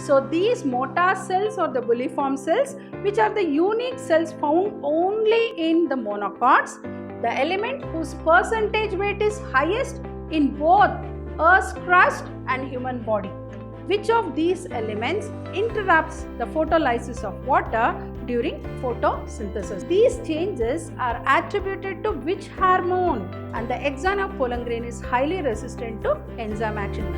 So these Mottas cells or the bulliform cells, which are the unique cells found only in the monocots, the element whose percentage weight is highest in both Earth's crust and human body. Which of these elements interrupts the photolysis of water during photosynthesis? These changes are attributed to which hormone? And the axon of pollen grain is highly resistant to enzyme action.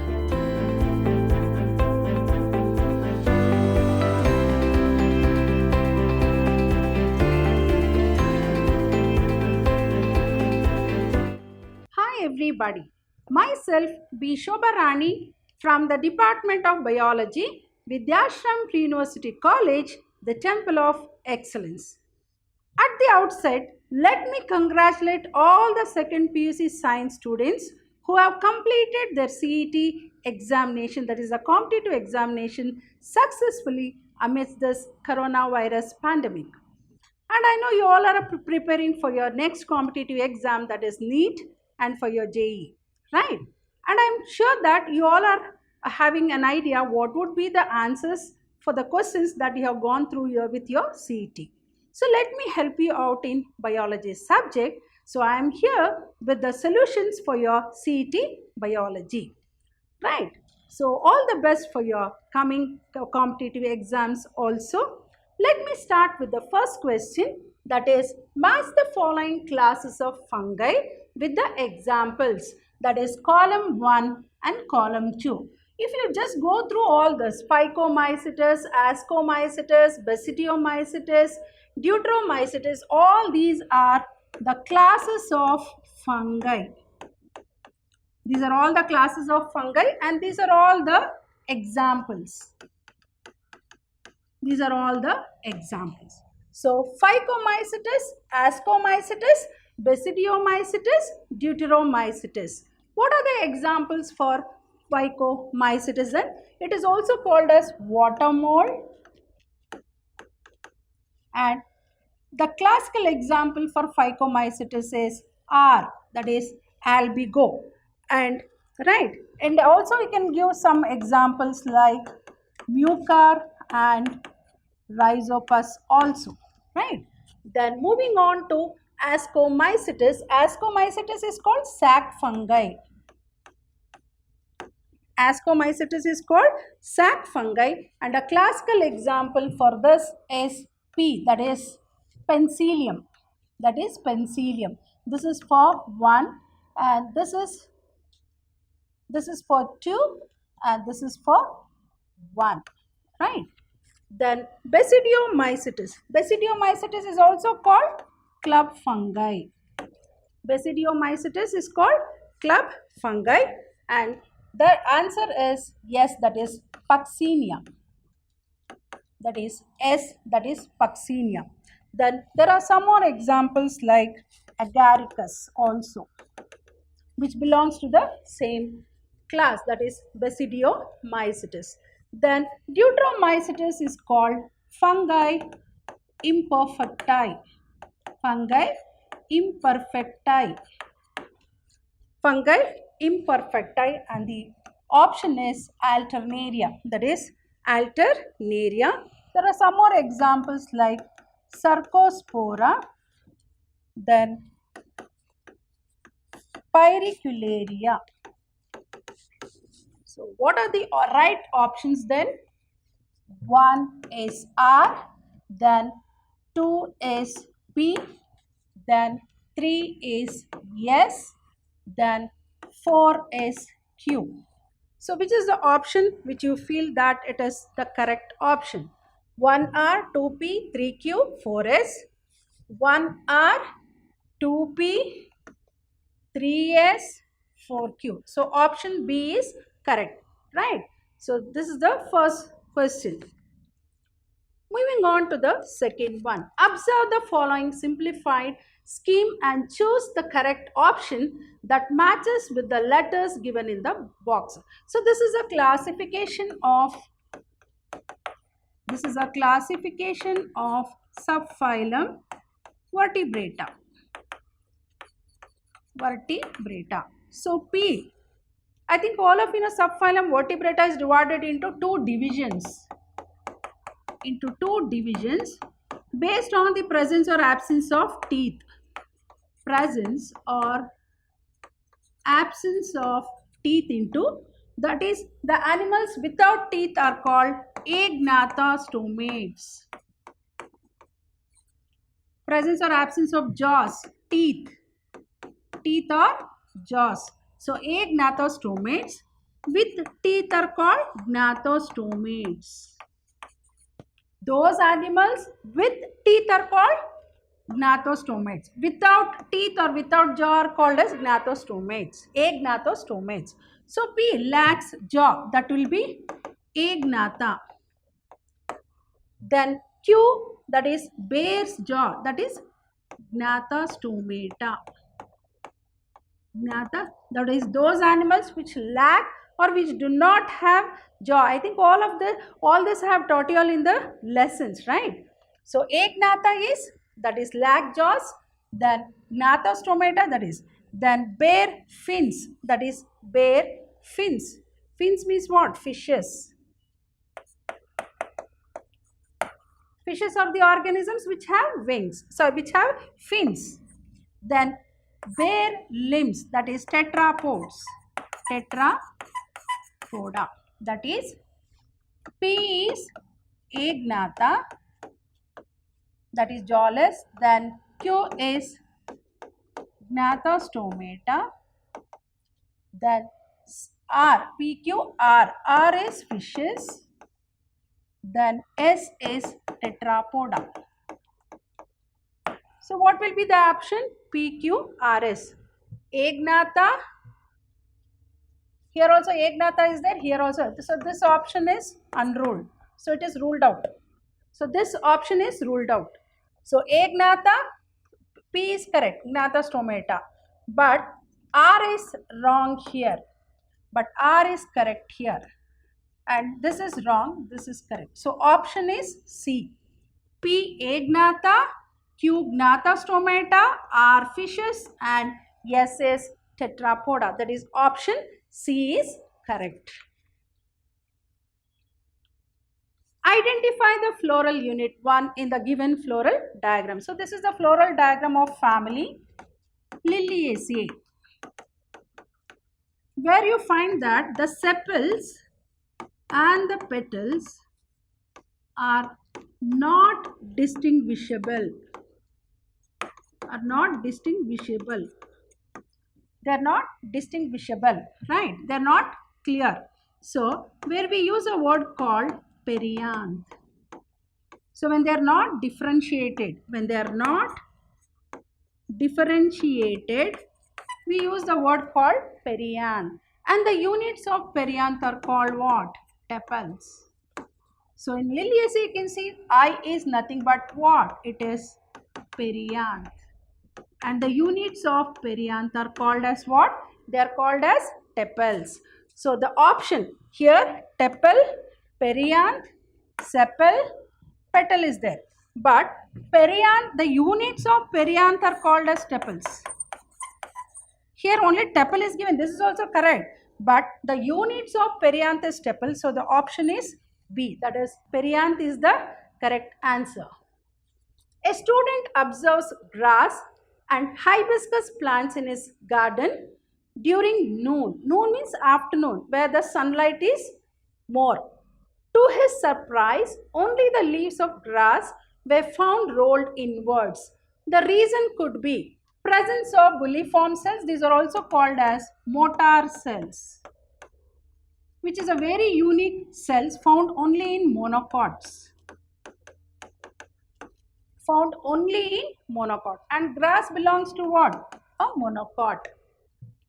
Hi everybody, myself B. Shobha Rani from the Department of Biology, Vidyashram Pre-University College, the Temple of Excellence. At the outset, let me congratulate all the second PUC science students who have completed their CET examination, that is a competitive examination, successfully amidst this coronavirus pandemic. And I know you all are preparing for your next competitive exam, that is NEET, and for your JEE, right? And I'm sure that you all are having an idea what would be the answers for the questions that you have gone through with your CET. So let me help you out in biology subject. So I am here with the solutions for your CET biology, right? So all the best for your coming competitive exams also. Let me start with the first question, that is, match the following classes of fungi with the examples, that is column 1 and column 2. If you just go through all this, Phycomycetes, Ascomycetes, Basidiomycetes, Deuteromycetes, all these are the classes of fungi. These are all the classes of fungi and these are all the examples. These are all the examples. So, Phycomycetes, Ascomycetes, Basidiomycetes, Deuteromycetes. What are the examples for Phycomycetes? It is also called as water mold. And the classical example for Phycomycetes is R, that is albigo. And right, and also we can give some examples like Mucor and Rhizopus also, right? Then moving on to Ascomycetes. Ascomycetes is called sac fungi. Ascomycetes is called sac fungi, and a classical example for this is P, that is Penicillium. That is Penicillium. This is for 1 and this is for 2 and this is for 1, right? Then Basidiomycetes. Basidiomycetes is also called club fungi. Basidiomycetes is called club fungi and the answer is yes, that is Puccinia. That is S, that is Puccinia. Then there are some more examples like Agaricus also, which belongs to the same class, that is Basidiomycetes. Then Deuteromycetes is called fungi imperfecti. Fungi imperfecti. Fungi imperfecti, and the option is Alternaria. That is Alternaria. There are some more examples like Cercospora, then Pyricularia. So what are the right options then? 1 is R, then 2 is P, then 3 is S, then 4 is Q. So which is the option which you feel that it is the correct option? 1R, 2P, 3Q, 4S. 1R, 2P, 3S, 4Q. So option B is correct, right? So this is the first question. Moving on to the second one. Observe the following simplified scheme and choose the correct option that matches with the letters given in the box. So this is a classification of subphylum Vertebrata. So P, I think all of you know subphylum Vertebrata is divided into two divisions. Based on the presence or absence of teeth. Presence or absence of teeth into, that is, the animals without teeth are called agnathostomates. Presence or absence of jaws, teeth or jaws. So agnathostomates. With teeth are called gnathostomates. Those animals with teeth are called gnathostomates. Without teeth or without jaw are called as gnathostomates, agnathostomates. So P lacks jaw, that will be agnatha. Then Q, that is bears jaw, that is gnathostomata. Gnatha, that is those animals which lack or which do not have jaw. I think all this I have taught you all in the lessons, right? So agnatha is, that is lack jaws, then gnathostomata, that is, then bare fins, that is bare fins. Fins means what? Fishes. Fishes are the organisms which have wings, so which have fins. Then bare limbs, that is tetrapods. Tetrapoda, that is P is agnatha, that is jawless. Then Q is gnathostomata. Then R, PQR, R is fishes. Then S is tetrapoda. So what will be the option? PQRS. Agnatha. Here also agnatha is there. Here also. So this option is unruled. So it is ruled out. So this option is ruled out. So agnatha, P is correct, gnathostomata. But R is wrong here. But R is correct here. And this is wrong, this is correct. So option is C. P agnatha, Q gnathostomata, R fishes, and S is tetrapoda. That is option C is correct. Identify the floral unit 1 in the given floral diagram. So this is the floral diagram of family Liliaceae, where you find that the sepals and the petals are not distinguishable. They are not distinguishable, right? They are not clear. So where we use a word called perianth. So when they are not differentiated, we use the word called perianth. And the units of perianth are called what? Tepals. So in Liliaceae you can see I is nothing but what? It is perianth. And the units of perianth are called as what? They are called as tepals. So the option here, tepal, perianth, sepal, petal is there. But perianth, the units of perianth are called as tepals. Here only tepal is given. This is also correct. But the units of perianth is tepal. So the option is B. That is, perianth is the correct answer. A student observes grass and hibiscus plants in his garden during noon. Noon means afternoon, where the sunlight is more. To his surprise, only the leaves of grass were found rolled inwards. The reason could be presence of bulliform cells. These are also called as motor cells, which is a very unique cells found only in monocots. And grass belongs to what? A monocot.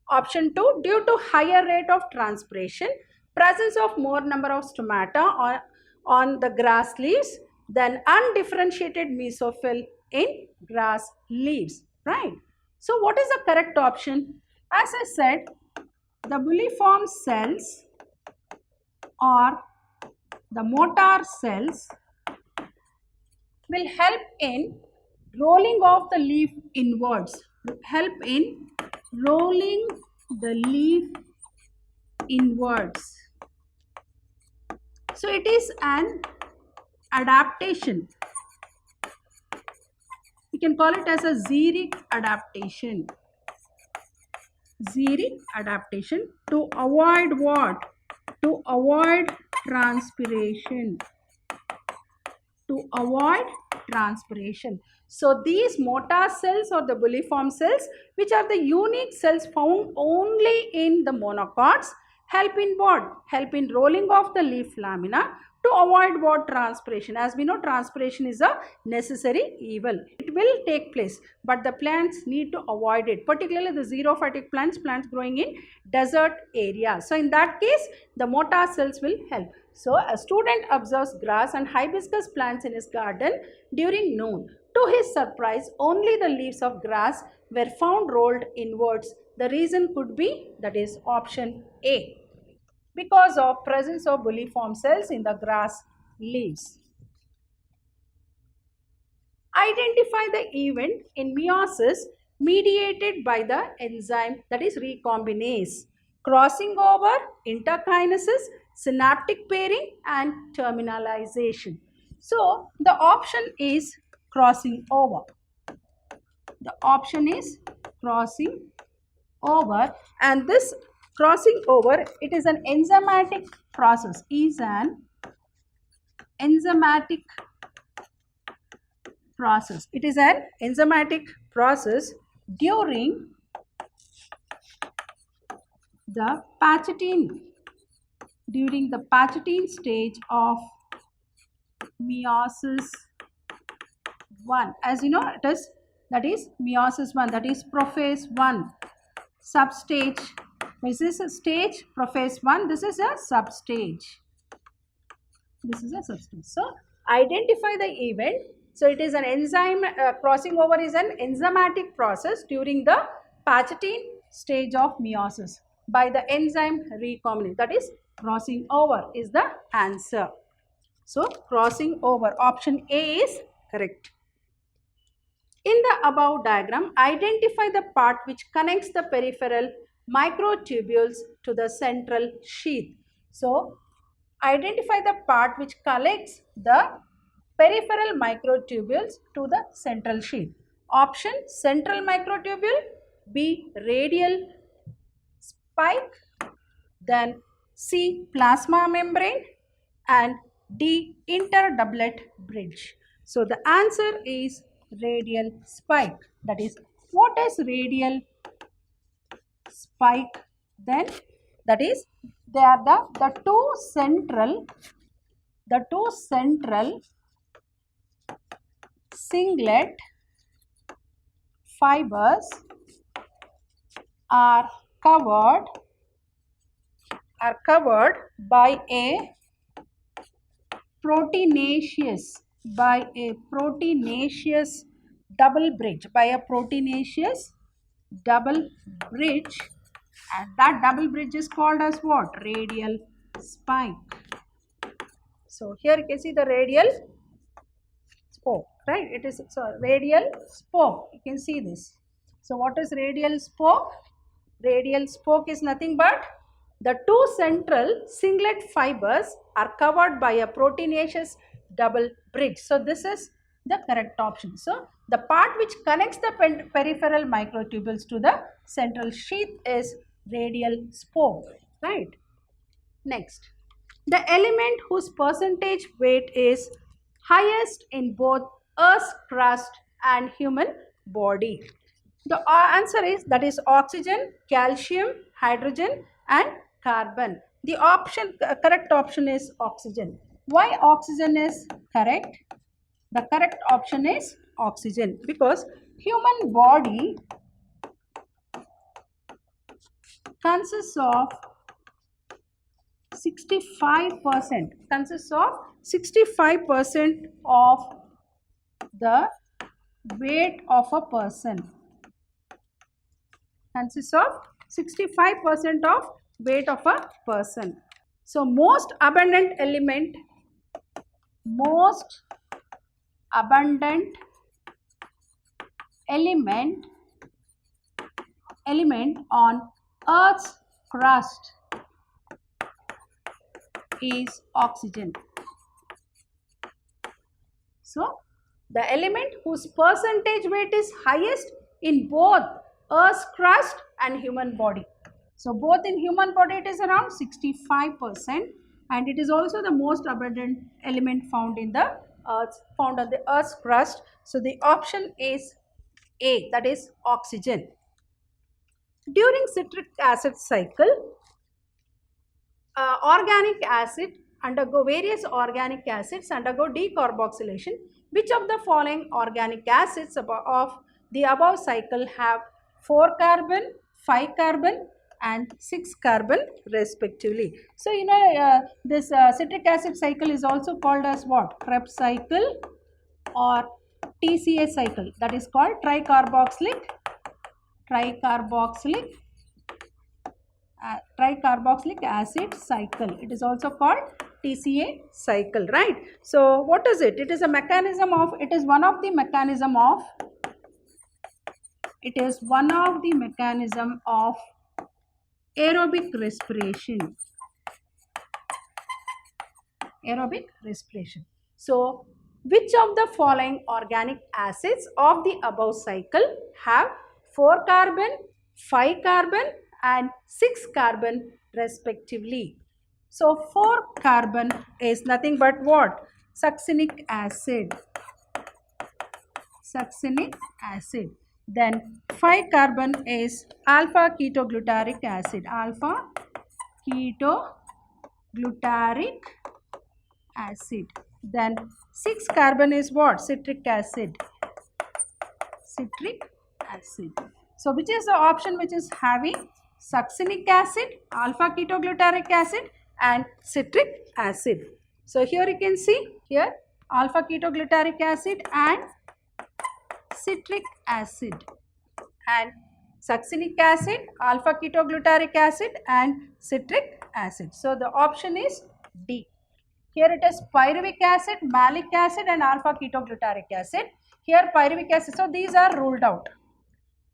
Option 2, due to higher rate of transpiration, presence of more number of stomata on the grass leaves than undifferentiated mesophyll in grass leaves, right? So what is the correct option? As I said, the bulliform cells or the motor cells will help in rolling of the leaf inwards, help in rolling the leaf inwards. So it is an adaptation. We can call it as a xeric adaptation. Xeric adaptation to avoid what? To avoid transpiration. To avoid transpiration. So these motor cells or the bulliform cells, which are the unique cells found only in the monocots, help in what? Help in rolling off the leaf lamina to avoid what? Transpiration. As we know, transpiration is a necessary evil. It will take place, but the plants need to avoid it, particularly the xerophytic plants growing in desert areas. So in that case, the motor cells will help. So a student observes grass and hibiscus plants in his garden during noon. To his surprise, only the leaves of grass were found rolled inwards. The reason could be, that is option A, because of presence of bulliform cells in the grass leaves. Identify the event in meiosis mediated by the enzyme, that is recombinase, crossing over, interkinesis, synaptic pairing and terminalization. So the option is crossing over. The option is crossing over, and this crossing over, it is an enzymatic process, is an enzymatic process. It is an enzymatic process during the Pachetine stage of meiosis 1. As you know, that is meiosis 1, that is prophase 1. Substage. This is a stage, prophase 1. This is a substage. This is a substage. So identify the event. So it is an enzyme, crossing over is an enzymatic process during the Pachetine stage of meiosis by the enzyme recombinase. That is crossing over is the answer. So crossing over, option A is correct. In the above diagram, identify the part which connects the peripheral microtubules to the central sheath. So identify the part which collects the peripheral microtubules to the central sheath. Option central microtubule, B radial spike, then C plasma membrane, and D interdoublet bridge. So the answer is radial spike. That is, what is radial spike then? That is, they are the two central singlet fibers are covered by a proteinaceous double bridge, and that double bridge is called as what? Radial spike. So here you can see the radial spoke, right? It is radial spoke. You can see this. So what is radial spoke? Radial spoke is nothing but the two central singlet fibers are covered by a proteinaceous double bridge. So this is the correct option. So the part which connects the peripheral microtubules to the central sheath is radial spoke, right? Next, the element whose percentage weight is highest in both Earth's crust and human body. The answer is, that is oxygen, calcium, hydrogen and carbon. The correct option is oxygen. Why oxygen is correct? The correct option is oxygen, because human body consists of 65% of the weight of a person. Consists of 65% of weight of a person. So most abundant element on Earth's crust is oxygen. So, the element whose percentage weight is highest in both Earth's crust and human body. So, both in human body it is around 65%, and it is also the most abundant element found in the found on the Earth's crust. So, the option is A, that is oxygen. During citric acid cycle, various organic acids undergo decarboxylation. Which of the following organic acids of the above cycle have 4 carbon, 5 carbon and 6 carbon respectively? So, this citric acid cycle is also called as what? Krebs cycle or TCA cycle, that is called tricarboxylic acid cycle. It is also called TCA cycle, right? So, what is it? It is one of the mechanism of aerobic respiration. So, which of the following organic acids of the above cycle have 4 carbon, 5 carbon and 6 carbon respectively? So, 4 carbon is nothing but what? Succinic acid. Then 5 carbon is alpha ketoglutaric acid. Then 6 carbon is what? Citric acid. So, which is the option which is having succinic acid, alpha ketoglutaric acid and citric acid? So, here you can see here alpha ketoglutaric acid and citric acid, and succinic acid, alpha ketoglutaric acid and citric acid. So, the option is D. Here it is pyruvic acid, malic acid and alpha ketoglutaric acid. Here pyruvic acid. So, these are ruled out.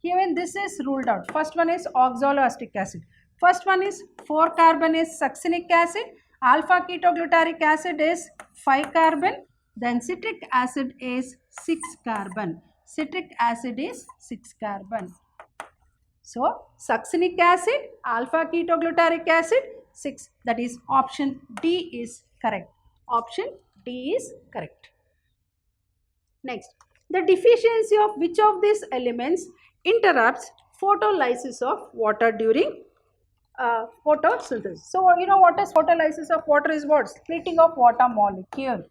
Even this is ruled out. First one is oxaloacetic acid. First one is 4 carbon is succinic acid. Alpha ketoglutaric acid is 5 carbon. Then citric acid is 6 carbon. So, succinic acid, alpha ketoglutaric acid, 6. That is option D is correct. Next, the deficiency of which of these elements interrupts photolysis of water during photosynthesis? So, what is photolysis of water is what? Splitting of water molecule.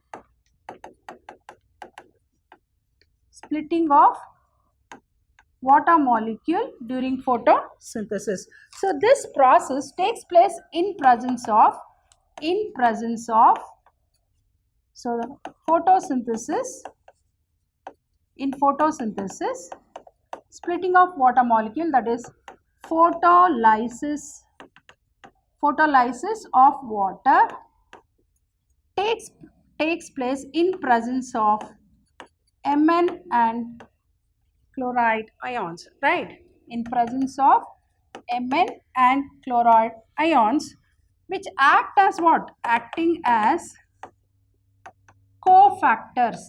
During photosynthesis. So, this process takes place in presence of photosynthesis. In photosynthesis, splitting of water molecule, that is photolysis of water takes place in presence of Mn and chloride ions, right? In presence of Mn and chloride ions, which act as what? Acting as cofactors,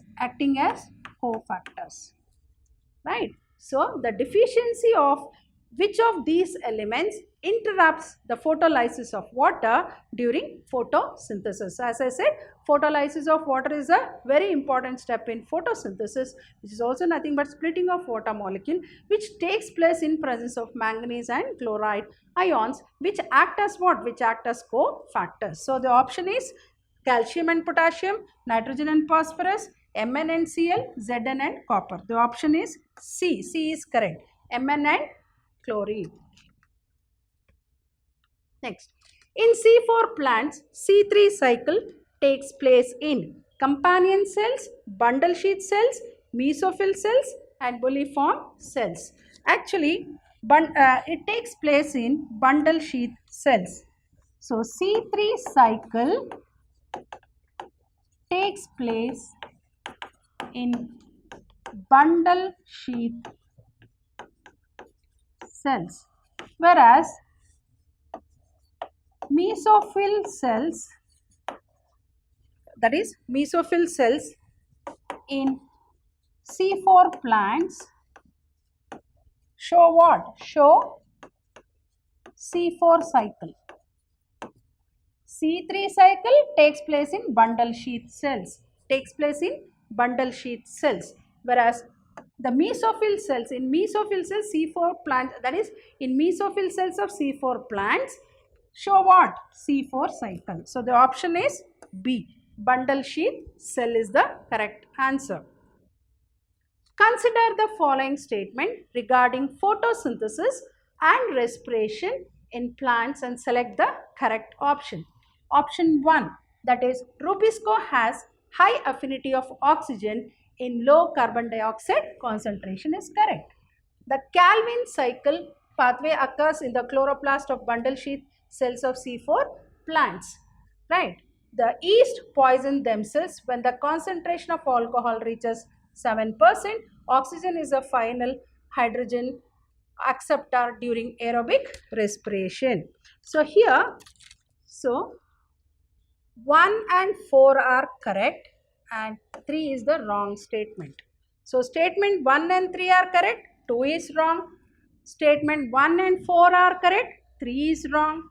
right? So, the deficiency of which of these elements interrupts the photolysis of water during photosynthesis? As I said, photolysis of water is a very important step in photosynthesis, which is also nothing but splitting of water molecule, which takes place in presence of manganese and chloride ions, which act as what? Which act as cofactors. So, the option is calcium and potassium, nitrogen and phosphorus, Mn and Cl, Zn and copper. The option is C. C is correct. Mn and chlorine. Next, in C4 plants, C3 cycle takes place in companion cells, bundle sheath cells, mesophyll cells and bulliform cells. Actually, it takes place in bundle sheath cells. So, C3 cycle takes place in bundle sheath cells, whereas mesophyll cells that is mesophyll cells in C4 plants show what? Show C4 cycle. C3 cycle takes place in bundle sheath cells. Whereas the mesophyll cells, in mesophyll cells C4 plants, that is in mesophyll cells of C4 plants show what? C4 cycle. So the option is B. Bundle sheath cell is the correct answer. Consider the following statement regarding photosynthesis and respiration in plants and select the correct option. Option 1, that is Rubisco has high affinity of oxygen in low carbon dioxide concentration is correct. The Calvin cycle pathway occurs in the chloroplast of bundle sheath cells of C4 plants, right? The yeast poison themselves when the concentration of alcohol reaches 7%. Oxygen is a final hydrogen acceptor during aerobic respiration. So here, 1 and 4 are correct and 3 is the wrong statement. So statement 1 and 3 are correct, 2 is wrong. Statement 1 and 4 are correct, 3 is wrong.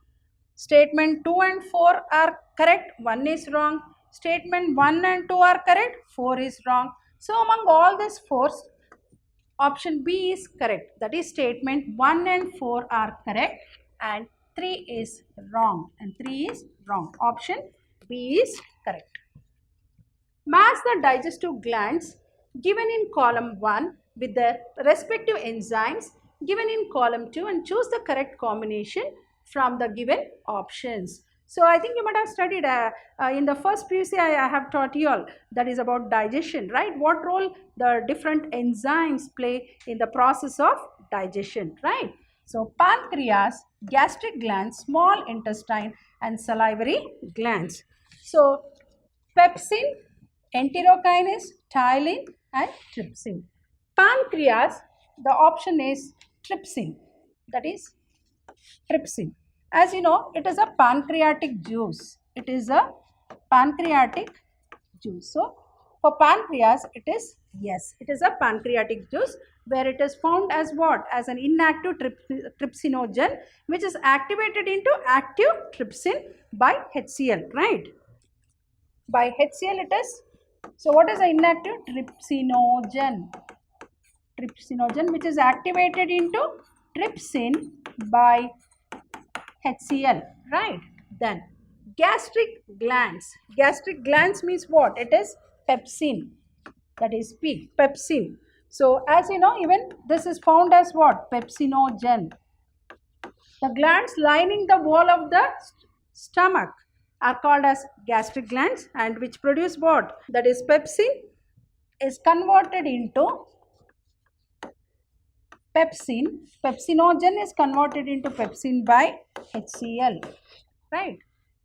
Statement 2 and 4 are correct, 1 is wrong. Statement 1 and 2 are correct, 4 is wrong. So among all these 4, option B is correct. That is statement 1 and 4 are correct and 3 is wrong. Option B is correct. Match the digestive glands given in column 1 with their respective enzymes given in column 2 and choose the correct combination from the given options. So I think you might have studied in the first PUC I have taught you all, that is about digestion, right? What role the different enzymes play in the process of digestion, right? So pancreas, gastric glands, small intestine and salivary glands. So pepsin, enterokinase, ptyalin and trypsin. Pancreas, the option is trypsin, that is trypsin. As you know, it is a pancreatic juice. So for pancreas, it is a pancreatic juice where it is found as what? As an inactive trypsinogen which is activated into active trypsin by HCl, right? By HCl it is. So what is the inactive? Trypsinogen which is activated into trypsin by HCl, right? Then gastric glands. Gastric glands means what? It is pepsin, that is P, pepsin. So as you know, even this is found as what? Pepsinogen. The glands lining the wall of the stomach are called as gastric glands and which produce what? That is pepsin is converted into pepsin. Pepsinogen is converted into pepsin by HCl, right?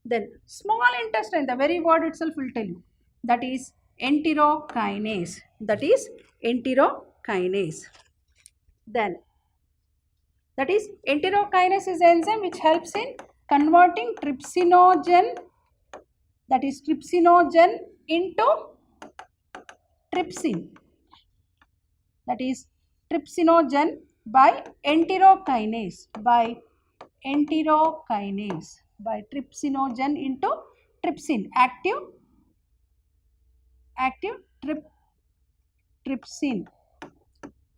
Then small intestine, the very word itself will tell you, that is enterokinase. Then that is enterokinase is an enzyme which helps in converting trypsinogen, that is trypsinogen, into trypsin, that is trypsinogen by enterokinase, by trypsinogen into trypsin, active trypsin.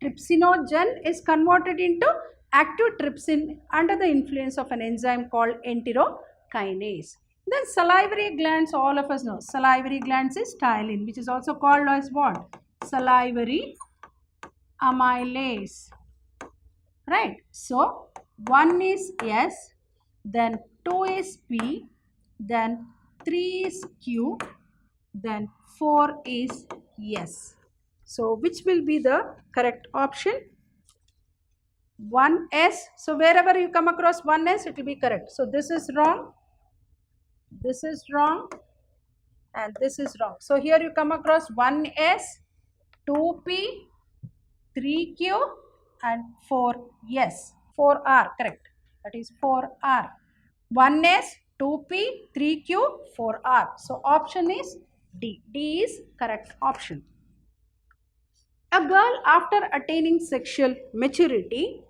Trypsinogen is converted into active trypsin under the influence of an enzyme called enterokinase. Then salivary glands, all of us know. Salivary glands is ptyalin, which is also called as what? Salivary amylase, right? So 1 is S, then 2 is P, then 3 is Q, then 4 is S. So which will be the correct option? 1S. So wherever you come across 1S, it will be correct. So this is wrong, this is wrong, and this is wrong. So here you come across 1S, 2P, 3Q and 4S. 4R, correct. That is 4R. 1S, 2P, 3Q, 4R. So option is D. D is correct option. A girl after attaining sexual maturity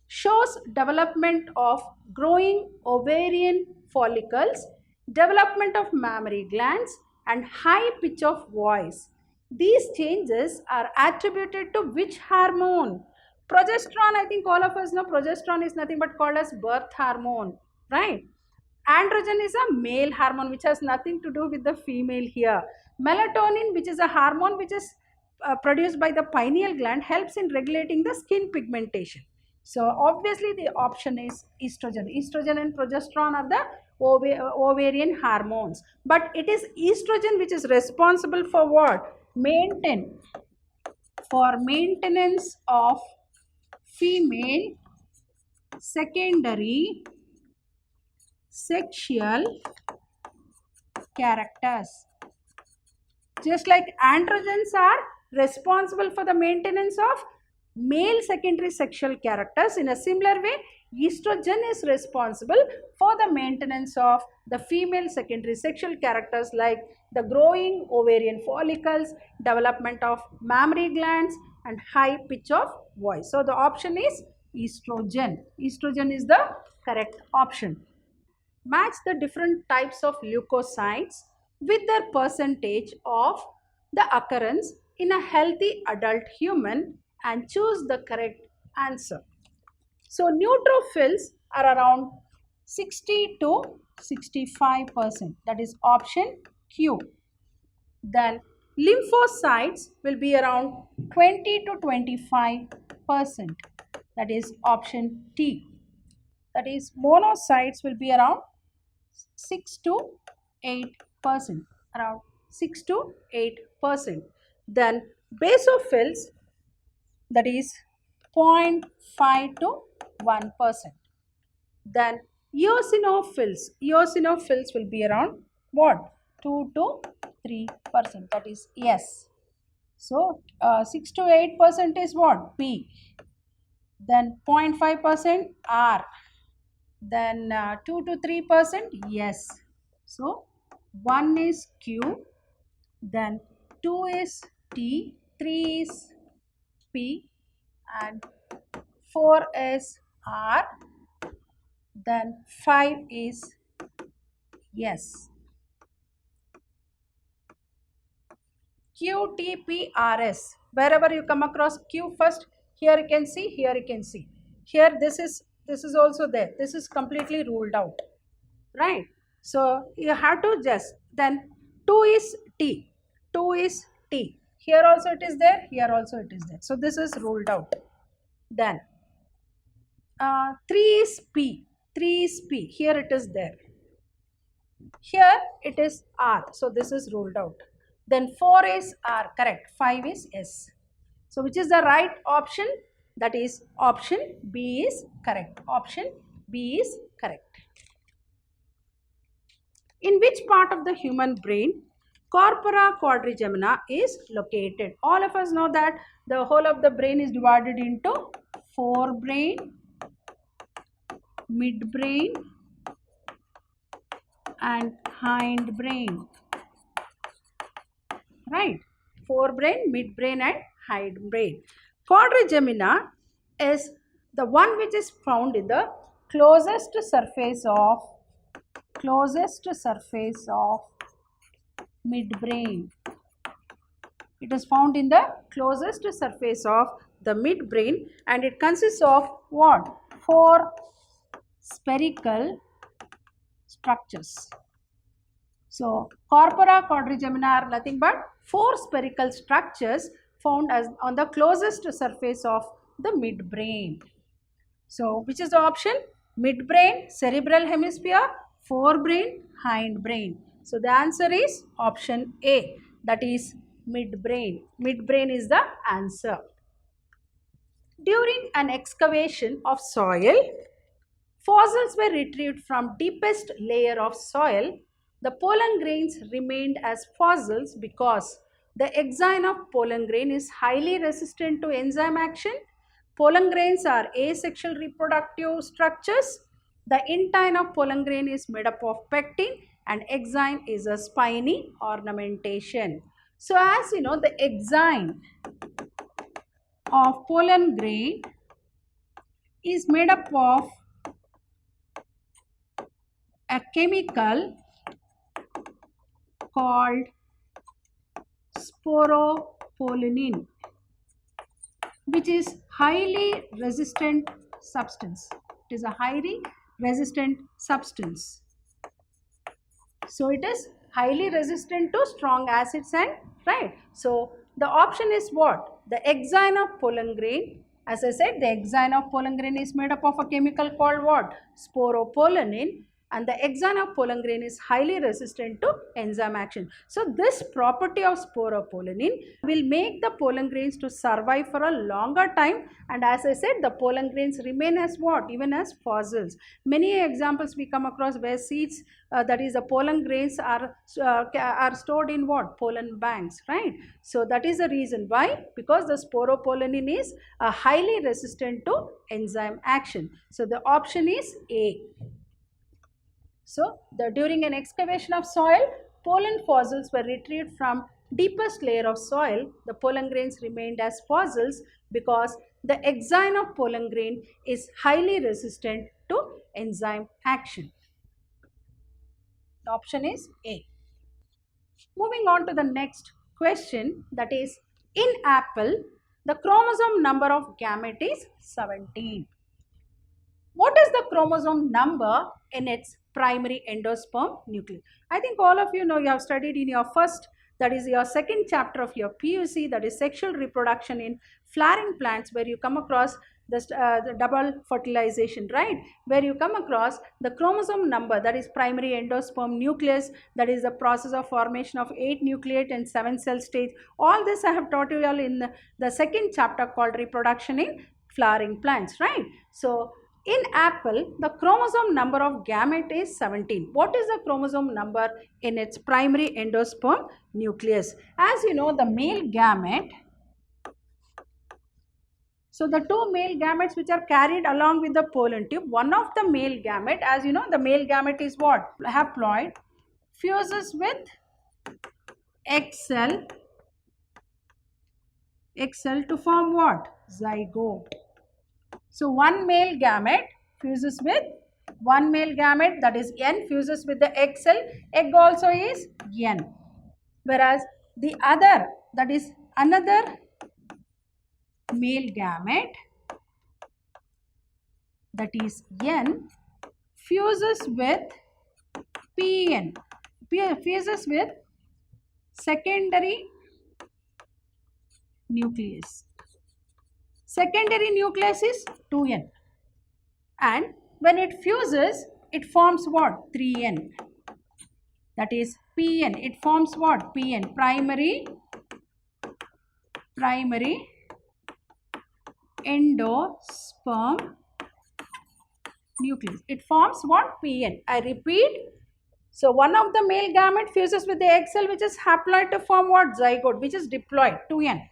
shows development of growing ovarian follicles, development of mammary glands, and high pitch of voice. These changes are attributed to which hormone? Progesterone, I think all of us know progesterone is nothing but called as birth hormone, right? Androgen is a male hormone which has nothing to do with the female here. Melatonin, which is a hormone which is produced by the pineal gland, helps in regulating the skin pigmentation. So obviously the option is estrogen. Estrogen and progesterone are the ovarian hormones. But it is estrogen which is responsible for what? For maintenance of female secondary sexual characters. Just like androgens are responsible for the maintenance of male secondary sexual characters, in a similar way, estrogen is responsible for the maintenance of the female secondary sexual characters like the growing ovarian follicles, development of mammary glands, and high pitch of voice. So the option is estrogen. Estrogen is the correct option. Match the different types of leukocytes with their percentage of the occurrence in a healthy adult human and choose the correct answer. So neutrophils are around 60 to 65%, that is option Q. Then lymphocytes will be around 20 to 25%, that is option T. That is monocytes will be around 6 to 8%, around 6 to 8%. Then basophils, that is 0.5 to 1%. Then eosinophils will be around what? 2 to 3%, that is yes. So 6 to 8% is what? P. Then 0.5% R. Then 2 to 3% yes. So 1 is Q, then 2 is T, 3 is P, and 4 is R, then 5 is yes. Q, T, P, R, S. Wherever you come across Q first, here you can see, here you can see. Here this is also there. This is completely ruled out, right? So you have to just, then 2 is T, 2 is T. Here also it is there, here also it is there. So this is ruled out. Then 3 is P, 3 is P. Here it is there. Here it is R. So this is ruled out. Then 4 is R, correct. 5 is S. So which is the right option? That is option B is correct. Option B is correct. In which part of the human brain corpora quadrigemina is located? All of us know that the whole of the brain is divided into forebrain, midbrain, and hindbrain. Right? Forebrain, midbrain, and hindbrain. Quadrigemina is the one which is found in the closest surface of midbrain. It is found in the closest surface of the midbrain, and it consists of what? 4 spherical structures. So corpora quadrigemina are nothing but 4 spherical structures found as on the closest surface of the midbrain. So which is the option? Midbrain, cerebral hemisphere, forebrain, hindbrain. So the answer is option A, that is midbrain. Midbrain is the answer. During an excavation of soil, fossils were retrieved from deepest layer of soil. The pollen grains remained as fossils because the exine of pollen grain is highly resistant to enzyme action. Pollen grains are asexual reproductive structures. The intine of pollen grain is made up of pectin, and exine is a spiny ornamentation. So as you know, the exine of pollen grain is made up of a chemical called sporopollenin, which is highly resistant substance. It is a highly resistant substance. So it is highly resistant to strong acids and right. So the option is what? The exine of pollen grain. As I said, the exine of pollen grain is made up of a chemical called what? Sporopollenin. And the exine of pollen grain is highly resistant to enzyme action. So this property of sporopollenin will make the pollen grains to survive for a longer time, and as I said, the pollen grains remain as what? Even as fossils. Many examples we come across where seeds, that is the pollen grains are stored in what? Pollen banks, right? So that is the reason why, because the sporopollenin is highly resistant to enzyme action. So the option is A. So, during an excavation of soil, pollen fossils were retrieved from deepest layer of soil. The pollen grains remained as fossils because the exine of pollen grain is highly resistant to enzyme action. The option is A. Moving on to the next question, that is, in apple, the chromosome number of gamete is 17. What is the chromosome number in its primary endosperm nucleus? I think all of you know, you have studied in your first, that is your second chapter of your PUC, that is sexual reproduction in flowering plants, where you come across the double fertilization, right? Where you come across the chromosome number, that is primary endosperm nucleus, that is the process of formation of 8 nucleate and 7 cell stage. All this I have taught you all in the second chapter called reproduction in flowering plants, right? So in apple, the chromosome number of gamete is 17. What is the chromosome number in its primary endosperm nucleus? As you know, the male gamete, so the two male gametes which are carried along with the pollen tube, one of the male gamete, as you know, the male gamete is what? Haploid, fuses with egg cell to form what? Zygote. So one male gamete fuses with one male gamete, that is N, fuses with the egg cell. Egg also is N. Whereas the other, that is another male gamete, that is N, fuses with PN, fuses with secondary nucleus. Secondary nucleus is 2N, and when it fuses, it forms what? 3N, that is PN. It forms what? PN, primary endosperm nucleus. It forms what? PN. I repeat. So one of the male gamete fuses with the egg cell, which is haploid, to form what? Zygote, which is diploid, 2N.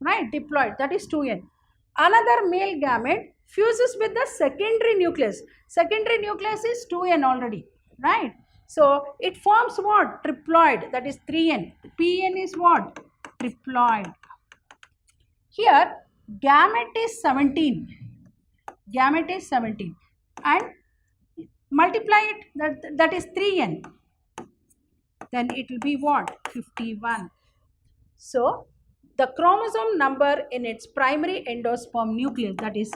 Right, diploid, that is 2N. Another male gamete fuses with the secondary nucleus. Secondary nucleus is 2N already, right? So it forms what? Triploid, that is 3N. PN is what? Triploid. Here gamete is 17. Gamete is 17, and multiply it, that is 3N. Then it will be what? 51. So the chromosome number in its primary endosperm nucleus, that is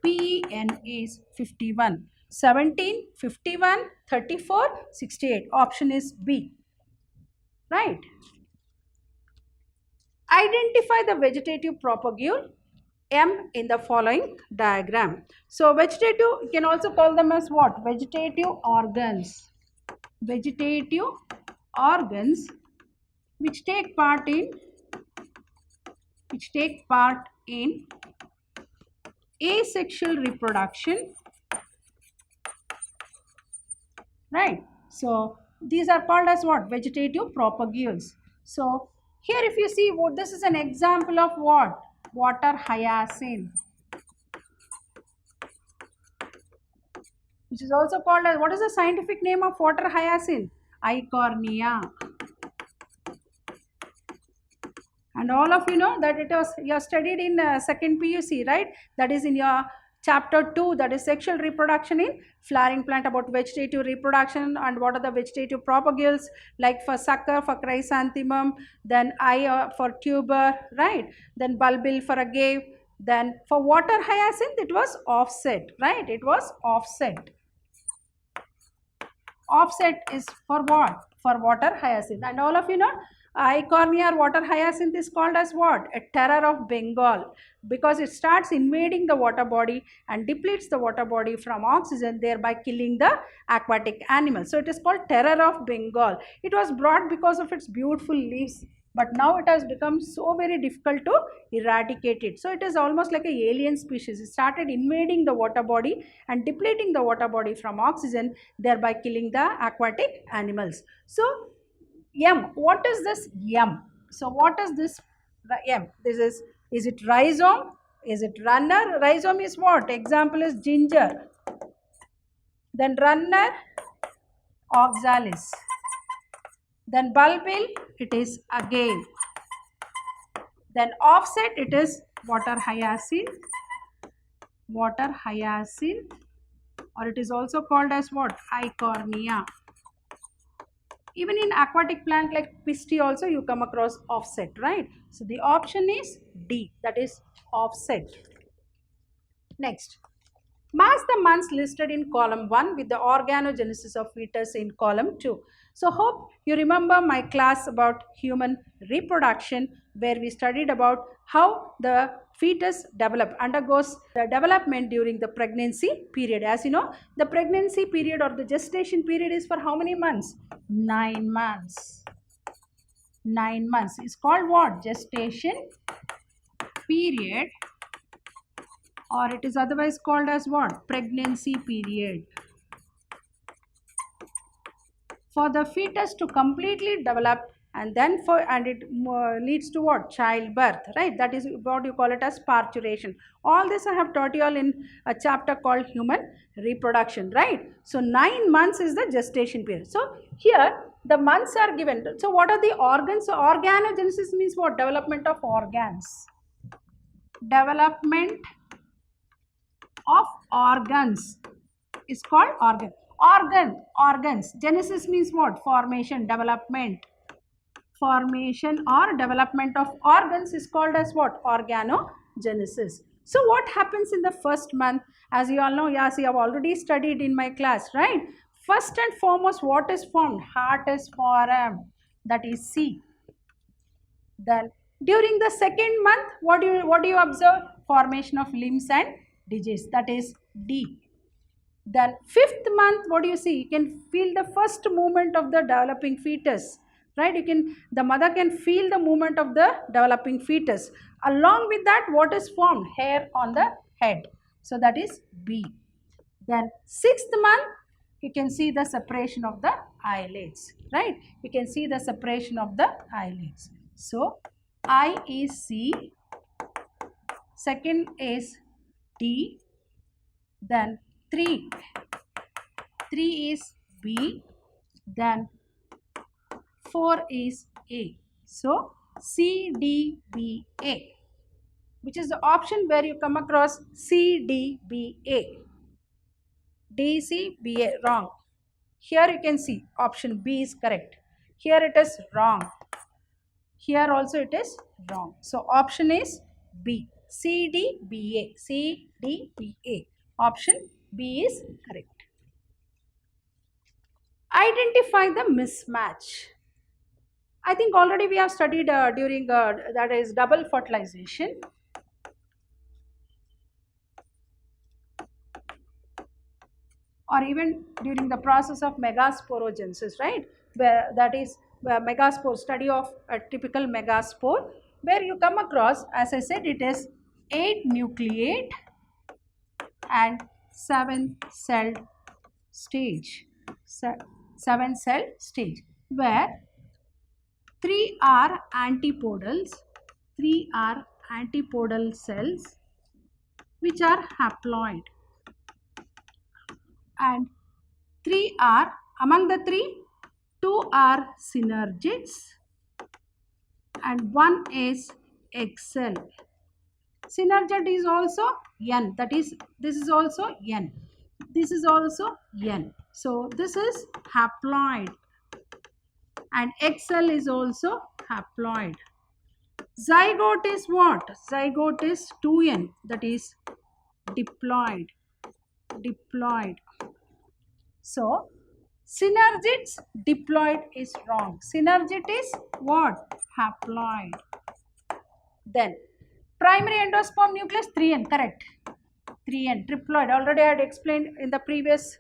PN, is 51. 17, 51, 34, 68. Option is B. Right. Identify the vegetative propagule M in the following diagram. So vegetative, you can also call them as what? Vegetative organs. Vegetative organs which take part in asexual reproduction, right? So these are called as what? Vegetative propagules. So here if you see, what this is an example of what? Water hyacinth. which is also called as, what is the scientific name of water hyacinth? Eichhornia. And all of you know that it was, you have studied in second PUC, right? That is in your chapter 2, that is sexual reproduction in flowering plant, about vegetative reproduction and what are the vegetative propagules, like for sucker, for chrysanthemum, then eye for tuber, right? Then bulbil for agave. Then for water hyacinth it was offset, right? It was offset. Offset is for what? For water hyacinth. And all of you know, Eichhornia or water hyacinth is called as what? A terror of Bengal, because it starts invading the water body and depletes the water body from oxygen, thereby killing the aquatic animals. So it is called terror of Bengal. It was brought because of its beautiful leaves, but now it has become so very difficult to eradicate it. So it is almost like an alien species. It started invading the water body and depleting the water body from oxygen, thereby killing the aquatic animals. So M, what is this M? So what is this M? This is it rhizome? Is it runner? Rhizome is what? Example is ginger. Then runner, oxalis. Then bulbil, it is agave. Then offset, it is water hyacinth. Water hyacinth, or it is also called as what? Eichhornia. Even in aquatic plant like pistil also you come across offset, right? So the option is D, that is offset. Next, match the months listed in column 1 with the organogenesis of fetus in column 2. So hope you remember my class about human reproduction, where we studied about how the fetus undergoes the development during the pregnancy period. As you know, the pregnancy period or the gestation period is for how many months? 9 months. 9 months is called what? Gestation period, or it is otherwise called as what? Pregnancy period. For the fetus to completely develop, and then it leads to what? Childbirth, right? That is what you call it as parturition. All this I have taught you all in a chapter called human reproduction, right? So 9 months is the gestation period. So here the months are given. So what are the organs? So organogenesis means what? Development of organs. Development of organs is called organ. Organs. Genesis means what? Formation, development. Formation or development of organs is called as what? Organogenesis. So what happens in the first month? As you all know, yes, you have already studied in my class, right? First and foremost, what is formed? Heart is formed. That is C. Then during the second month, what do you observe? Formation of limbs and digits. That is D. Then fifth month, what do you see? You can feel the first movement of the developing fetus, right? The mother can feel the movement of the developing fetus. Along with that, what is formed? Hair on the head. So that is B. Then sixth month, you can see the separation of the eyelids, right? You can see the separation of the eyelids. So I is C, second is D, then 3 is B, then 4 is A. So C, D, B, A, which is the option where you come across C, D, B, A. D, C, B, A, wrong. Here you can see option B is correct. Here it is wrong. Here also it is wrong. So option is B, C, D, B, A. C, D, B, A. Option B is correct. Identify the mismatch. I think already we have studied during that is double fertilization. Or even during the process of megasporogenesis, right? Where that is megaspore, study of a typical megaspore, where you come across, as I said, it is 8 nucleate and 7-celled stage. 7-cell stage, where 3 are antipodals, 3 are antipodal cells which are haploid. and 3 are, among the 3, 2 are synergids and 1 is excel. Synergid is also N, that is, this is also N. This is also N. So this is haploid and excel is also haploid. Zygote is what? Zygote is 2N, that is diploid. Diploid. So synergids, diploid is wrong. Synergid is what? Haploid. Then primary endosperm nucleus 3N, correct. 3N, triploid. Already I had explained in the previous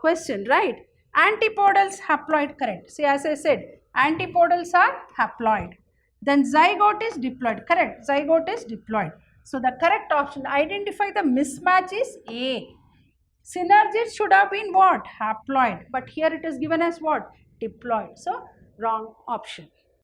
question, right? Antipodals, haploid, correct. See, as I said, antipodals are haploid. Then zygote is diploid, correct. Zygote is diploid. So the correct option, identify the mismatch, is A. Synergid should have been what? Haploid. But here it is given as what? Diploid. So wrong option.